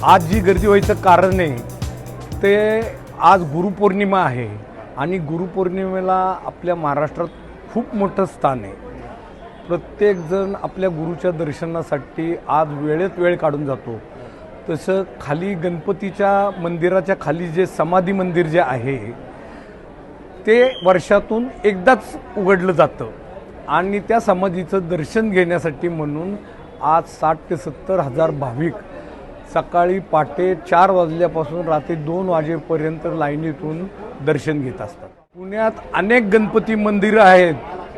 आज जी गर्दी व्हायचं कारण आहे ते आज गुरुपौर्णिमा आहे आणि गुरुपौर्णिमेला आपल्या महाराष्ट्रात खूप मोठं स्थान आहे। प्रत्येकजण आपल्या गुरुच्या दर्शनासाठी आज वेळेत वेळ काढून जातो। तसं खाली गणपतीच्या मंदिराच्या खाली जे समाधी मंदिर जे आहे ते वर्षातून एकदाच उघडलं जातं आणि त्या समाधीचं दर्शन घेण्यासाठी म्हणून आज 60 ते 70 हजार भाविक सकाळी पहाटे 4 वाजल्यापासून रात्री 2 वाजेपर्यंत लाईनीतून दर्शन घेत असतात। पुण्यात अनेक गणपती मंदिरं आहेत,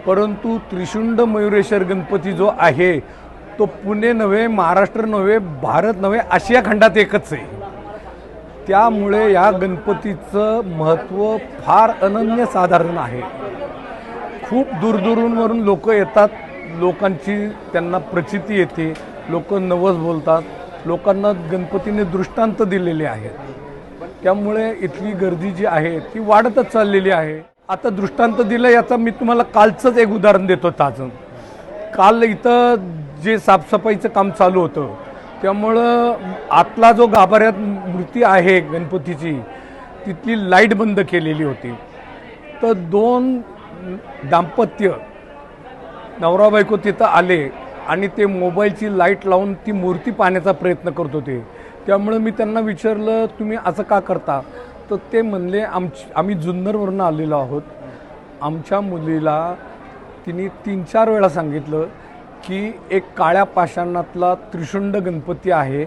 परंतु त्रिशुंड मयुरेश्वर गणपती जो आहे तो पुणे नव्हे, महाराष्ट्र नव्हे, भारत नव्हे, आशिया खंडात एकच आहे। त्यामुळे या गणपतीचं महत्त्व फार अनन्यसाधारण आहे। खूप दूरदूरवरून लोक येतात, लोकांची त्यांना प्रचिती येते, लोक नवस बोलतात, लोकांना गणपतीने दृष्टांत दिलेले आहेत। त्यामुळे इथली गर्दी जी आहे ती वाढतच चाललेली आहे। आता दृष्टांत दिलं याचा मी तुम्हाला कालचंच एक उदाहरण देतो ताजं। काल इथं जे साफसफाईचं काम चालू होतं त्यामुळं आतला जो गाभाऱ्यात मूर्ती आहे गणपतीची तिथली लाईट बंद केलेली होती। तर 2 दाम्पत्य नवरा बायको तिथं आले आणि ते मोबाईलची लाईट लावून ती मूर्ती पाहण्याचा प्रयत्न करत होते। त्यामुळे मी त्यांना विचारलं तुम्ही असं का करता, तर ते म्हणले आम्ही जुन्नरवरून आलेलो आहोत। आमच्या मुलीला तिने 3-4 वेळा सांगितलं की एक काळ्या पाषाणातला त्रिशुंड गणपती आहे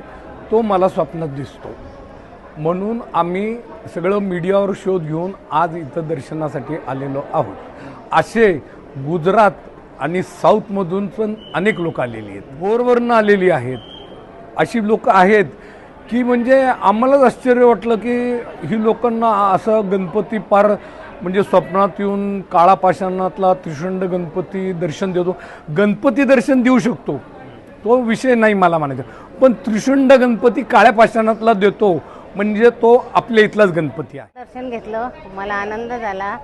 तो मला स्वप्नात दिसतो, म्हणून आम्ही सगळं मीडियावर शोध घेऊन आज इथं दर्शनासाठी आलेलो आहोत। असे गुजरात आणि साऊथमधून पण अनेक लोक आलेली आहेत, भोरवरून आलेली आहेत। अशी लोक आहेत की म्हणजे आम्हालाच आश्चर्य वाटलं की ही लोकांना असं गणपती पार म्हणजे स्वप्नात येऊन काळा पाषाणातला त्रिशुंड गणपती दर्शन देतो। गणपती दर्शन देऊ शकतो, तो विषय नाही मला म्हणायचा, पण त्रिशुंड गणपती काळ्या पाषाणातला देतो म्हणजे तो आपल्या इथलाच गणपती आहे। दर्शन घेतलं, मला आनंद झाला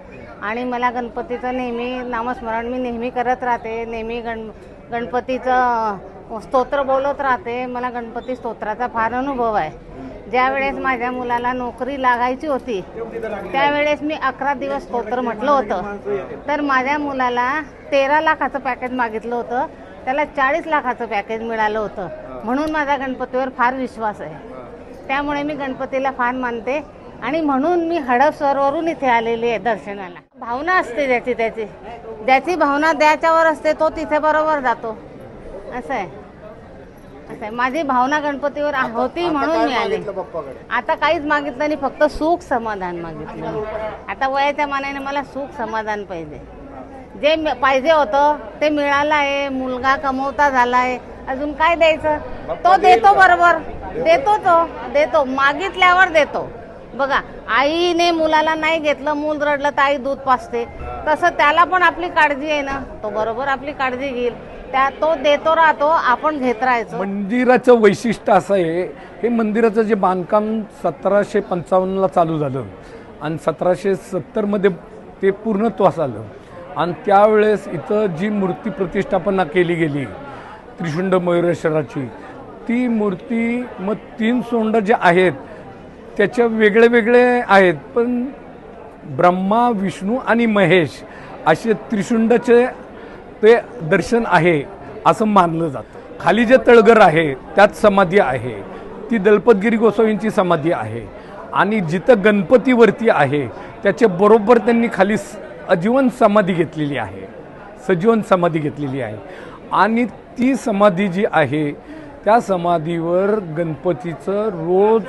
आणि मला गणपतीचं नेहमी नामस्मरण मी नेहमी करत राहते। नेहमी गणपतीचं स्तोत्र बोलत राहते। मला गणपती स्तोत्राचा फार अनुभव आहे। ज्या वेळेस माझ्या मुलाला नोकरी लागायची होती त्यावेळेस मी 11 दिवस स्तोत्र म्हटलं होतं, तर माझ्या मुलाला 13 लाखाचं पॅकेज मागितलं होतं, त्याला 40 लाखाचं पॅकेज मिळालं होतं। म्हणून माझा गणपतीवर फार विश्वास आहे। त्यामुळे मी गणपतीला फार मानते आणि म्हणून मी हडपसरवरून इथे आलेली आहे दर्शनाला। भावना असते ज्याची भावना त्याच्यावर असते तो तिथे बरोबर जातो, असं आहे। माझी भावना गणपतीवर होती म्हणून मी आले। आता काहीच मागितलं नाही, फक्त सुख समाधान मागितलं। आता वयाच्या मानाने मला सुख समाधान पाहिजे, जे पाहिजे होतं ते मिळालं आहे। मुलगा कमवता झालाय, अजून काय द्यायचं, तो देतो, बरोबर देतो, मागितल्यावर देतो। बघा, आईने मुलाला नाही घेतलं, मूल रडलं तर आई दूध पाजते, तसं त्याला पण आपली काळजी आहे ना, तो बरोबर आपली काळजी घेईल, तो देतो राहतो, आपण घेत राहायचं। मंदिराचं वैशिष्ट्य असं आहे, हे मंदिराचं जे बांधकाम 1755ला चालू झालं आणि 1770मध्ये ते पूर्णत्वास आलं आणि त्यावेळेस इथं जी मूर्ती प्रतिष्ठापना केली गेली त्रिशुंड मयुरेश्वराची, ती मूर्ती मग 3 सोंड जे आहेत त्याच्या वेगळे वेगळे आहेत, पण ब्रह्मा, विष्णू आणि महेश असे त्रिशुंडाचे ते दर्शन आहे असं मानलं जातं। खाली जे तळघर आहे त्यात समाधी आहे, ती दलपतगिरी गोसावींची समाधी आहे आणि जिथं गणपतीवरती आहे त्याच्या बरोबर त्यांनी खाली सजीवन समाधी घेतलेली आहे आणि ती समाधी जी आहे त्या समाधीवर गणपतीचं रोज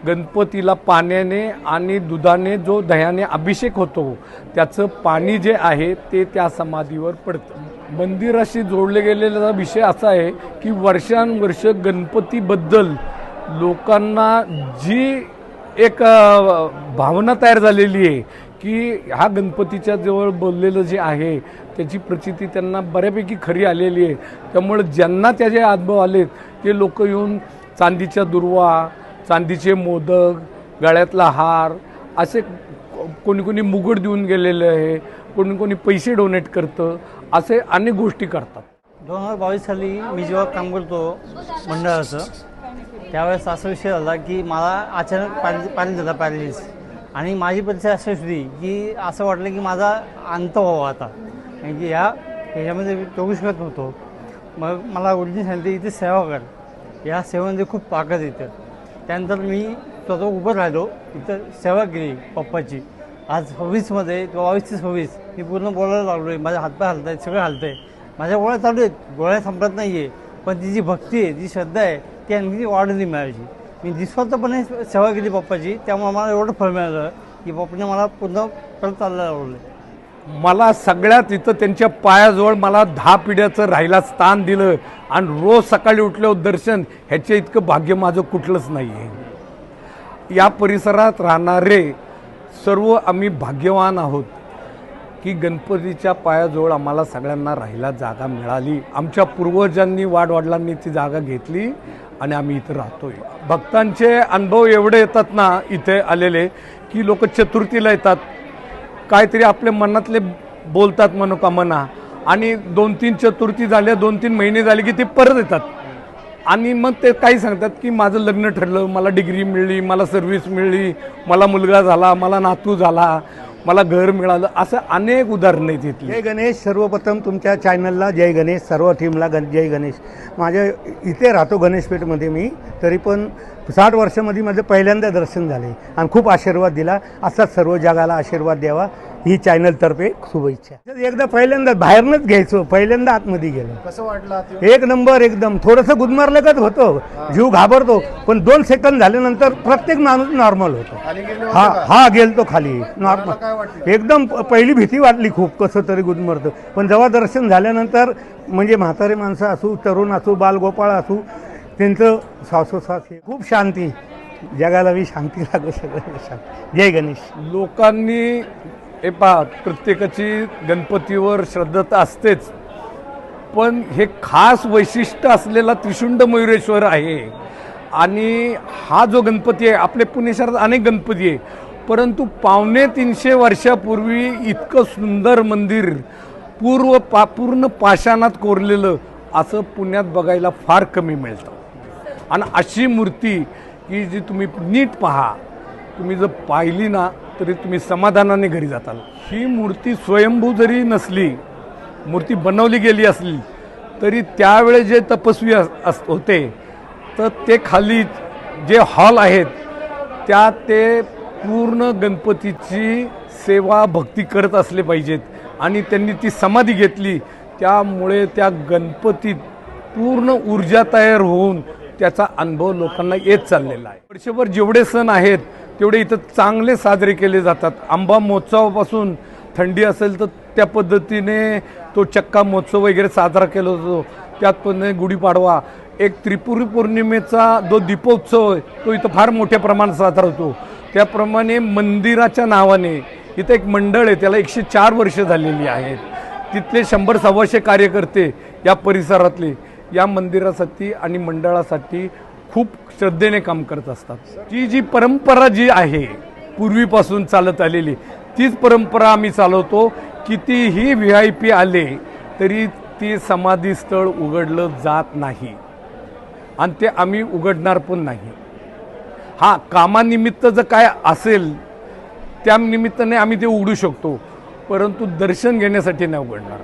गणपतीला पाण्याने आणि दुधाने जो दह्याने अभिषेक होतो त्याचं पाणी जे आहे ते त्या समाधीवर पडतं। मंदिराशी जोडले गेलेला विषय असा आहे की वर्षानुवर्ष गणपतीबद्दल लोकांना जी एक भावना तयार झालेली आहे की हा गणपतीच्या जवळ बोललेलं जे आहे त्याची प्रचिती त्यांना बऱ्यापैकी खरी आलेली आहे। त्यामुळे ज्यांना त्याचे अनुभव आलेत ते लोक येऊन चांदीच्या दुर्वा, चांदीचे मोदक, गळ्यातला हार असे कोणी मुकुट देऊन गेलेले आहे, कोणी पैसे डोनेट करतं, असे अनेक गोष्टी करतात। 2022 साली मी जेव्हा काम करतो मंडळाचं त्यावेळेस असा विषय झाला की मला अचानक पाणी झाला पॅरालिसिस आणि माझी परिस्थिती अशी होती की असं वाटलं की माझा अंत व्हावा आता, कारण की ह्याच्यामध्ये मी जगू शकत नव्हतो. मग मला गुरुजींनी सांगितलं इथे सेवा कर, या सेवेमध्ये खूप ताकद येतं. त्यानंतर मी स्वतः उभं राहिलो, इथं सेवा केली पप्पाची. आज 26मध्ये किंवा 22 ते 26 मी पूर्ण बोलायला लागलो आहे, माझे हातपाय हलत आहेत, सगळं हलतं आहे, माझ्या गोळ्या चालू आहेत, गोळ्या संपत नाही आहे, पण ती जी भक्ती आहे, जी श्रद्धा आहे ती आणखी वाढली मिळायची. मी निस्वार्थपणे सेवा केली पप्पाची, त्यामुळे मला एवढं फळ मिळालं की पप्पाने मला पुन्हा परत चाललं लावलं. मला सगळ्यात इथं त्यांच्या पायाजवळ मला 10 पिढ्याचं राहायला स्थान दिलं आणि रोज सकाळी उठल्यावर दर्शन, ह्याच्या इतकं भाग्य माझं कुठलंच नाही आहे. या परिसरात राहणारे सर्व आम्ही भाग्यवान आहोत की गणपतीच्या पायाजवळ आम्हाला सगळ्यांना राहायला जागा मिळाली. आमच्या पूर्वजांनी वाडवडिलांनी ती जागा घेतली आणि आम्ही इथं राहतोय. भक्तांचे अनुभव एवढे येतात ना इथे आलेले की लोक चतुर्थीला येतात, काहीतरी आपल्या मनातले बोलतात मनोकामना, आणि 2-3 चतुर्थी झाल्या, 2-3 महिने झाले की ते परत येतात आणि मग ते काही सांगतात की माझं लग्न ठरलं, मला डिग्री मिळली, मला सर्व्हिस मिळली, मला मुलगा झाला, मला नातू झाला, मला घर मिळालं, असं अनेक उदाहरणं आहेत इथली. जय गणेश. सर्वप्रथम तुमच्या चॅनलला जय गणेश, सर्व टीमला जय गणेश. माझ्या इथे राहतो गणेशपेठमध्ये मी, तरी पण 60 वर्षामध्ये माझं पहिल्यांदा दर्शन झाले आणि खूप आशीर्वाद दिला. असाच सर्व जगाला आशीर्वाद द्यावा ही चॅनलतर्फे शुभेच्छा. एकदा पहिल्यांदा बाहेरनंच घ्यायचो, पहिल्यांदा आतमध्ये गेलो. कसं वाटलं? एक नंबर, एकदम थोडंसं गुदमारल्यागत होतं, जीव घाबरतो, पण 2 सेकंद झाल्यानंतर प्रत्येक माणूस नॉर्मल होतो. खाली गेले हा होते का? हा गेलतो खाली काय नॉर्मल. वाटलं? एकदम पहिली भीती वाटली खूप, कसं तरी गुदमरतं, पण जेव्हा दर्शन झाल्यानंतर म्हणजे म्हातारे माणसं असू, तरुण असू, बालगोपाळ असू, त्यांचं श्वासोश्वास हे खूप शांती, जगाला बी शांती लागू, सगळं शांती. जय गणेश. लोकांनी हे पहा, प्रत्येकाची गणपतीवर श्रद्धा तर असतेच, पण हे खास वैशिष्ट्य असलेला त्रिशुंड मयुरेश्वर आहे. आणि हा जो गणपती आहे, आपले पुणे शहरात अनेक गणपती आहे, परंतु 250 वर्षापूर्वी इतकं सुंदर मंदिर पूर्ण पाषाणात कोरलेलं असं पुण्यात बघायला फार कमी मिळतं. आणि अशी मूर्ती की जी तुम्ही नीट पहा, तुम्ही जर पाहिली ना तरी तुम्ही समाधानाने घरी जाताल. ही मूर्ती स्वयंभू जरी नसली, मूर्ती बनवली गेली असली तरी त्यावेळेस जे तपस्वी होते तर ते खाली जे हॉल आहेत त्यात ते पूर्ण गणपतीची सेवा भक्ती करत असले पाहिजेत आणि त्यांनी ती समाधी घेतली, त्यामुळे त्या गणपतीत पूर्ण ऊर्जा तयार होऊन त्याचा अनुभव लोकांना येत चाललेला आहे. वर्षभर जेवढे सण आहेत तेवढे इथं चांगले साजरे केले जातात. आंबा महोत्सवापासून थंडी असेल तर त्या पद्धतीने तो चक्का महोत्सव वगैरे साजरा केला जातो. त्यात पण गुढीपाडवा, एक त्रिपुरी पौर्णिमेचा जो दीपोत्सव आहे तो इथं फार मोठ्या प्रमाणात साजरा होतो. त्याप्रमाणे मंदिराच्या नावाने इथं एक मंडळ आहे, त्याला 104 वर्ष झालेली आहेत. तिथले 100-125 कार्यकर्ते या परिसरातले या मंदिरासाठी आणि मंडळासाठी खूप श्रद्धेने काम करत असतात. जी परंपरा जी आहे पूर्वीपासून चालत आलेली, तीच परंपरा आम्ही चालवतो. कितीही VIP आले तरी ती समाधी स्थळ उघडलं जात नाही आणि ते आम्ही उघडणार पण नाही. हां, कामानिमित्त जर काय असेल त्या निमित्ताने आम्ही ते उघडू शकतो, परंतु दर्शन घेण्यासाठी नाही उघडणार.